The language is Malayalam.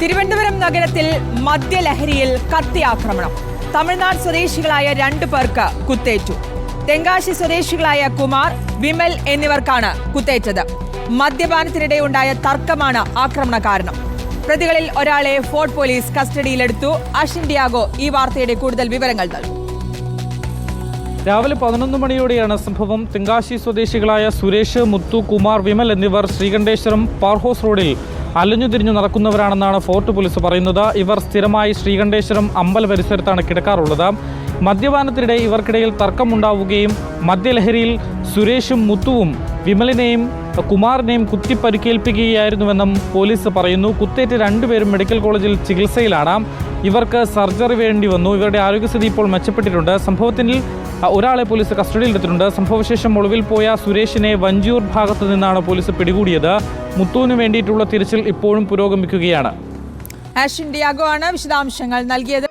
തിരുവനന്തപുരം നഗരത്തിൽ മദ്യലഹരിയിൽ കത്തിയാക്രമണം. തമിഴ്നാട് സ്വദേശികളായ 2 പേർക്ക് കുത്തേറ്റു. തെങ്കാശി സ്വദേശികളായ കുമാർ, വിമൽ എന്നിവർക്കാണ് കുത്തേറ്റത്. മദ്യപാനത്തിനിടെ ഉണ്ടായ തർക്കമാണ് ആക്രമണ കാരണം. പ്രതികളിൽ ഒരാളെ ഫോർട്ട് പോലീസ് കസ്റ്റഡിയിലെടുത്തു. അഷിൻ ഡിയാഗോ ഈ വാർത്തയുടെ കൂടുതൽ വിവരങ്ങൾ നൽകും. രാവിലെ 11 മണിയോടെയാണ് സംഭവം. തെങ്കാശി സ്വദേശികളായ സുരേഷ്, മുത്തു, കുമാർ, വിമൽ എന്നിവർ ശ്രീകണ്ഠേശ്വരം പവർ ഹൗസ് റോഡിൽ അലഞ്ഞുതിരിഞ്ഞു നടക്കുന്നവരാണെന്നാണ് ഫോർട്ട് പോലീസ് പറയുന്നത്. ഇവർ സ്ഥിരമായി ശ്രീകണ്ഠേശ്വരം അമ്പല പരിസരത്താണ് കിടക്കാറുള്ളത്. മദ്യപാനത്തിനിടെ ഇവർക്കിടയിൽ തർക്കമുണ്ടാവുകയും മദ്യലഹരിയിൽ സുരേഷും മുത്തുവും വിമലിനെയും കുമാറിനെയും കുത്തിപ്പരിക്കേൽപ്പിക്കുകയായിരുന്നുവെന്നും പോലീസ് പറയുന്നു. കുത്തേറ്റ് 2 പേരും മെഡിക്കൽ കോളേജിൽ ചികിത്സയിലാണ്. ഇവർക്ക് സർജറി വേണ്ടി വന്നു. ഇവരുടെ ആരോഗ്യസ്ഥിതി ഇപ്പോൾ മെച്ചപ്പെട്ടിട്ടുണ്ട്. സംഭവത്തിൽ ഒരാളെ പോലീസ് കസ്റ്റഡിയിലെടുത്തിട്ടുണ്ട്. സംഭവശേഷം ഒളിവിൽ പോയ സുരേഷിനെ വഞ്ചിയൂർ ഭാഗത്തു നിന്നാണ് പോലീസ് പിടികൂടിയത്. മുത്തുവിന് വേണ്ടിയിട്ടുള്ള തിരച്ചിൽ ഇപ്പോഴും പുരോഗമിക്കുകയാണ്. അഷിൻ ഡിയാഗോ ആണ് വിശദാംശങ്ങൾ നൽകിയത്.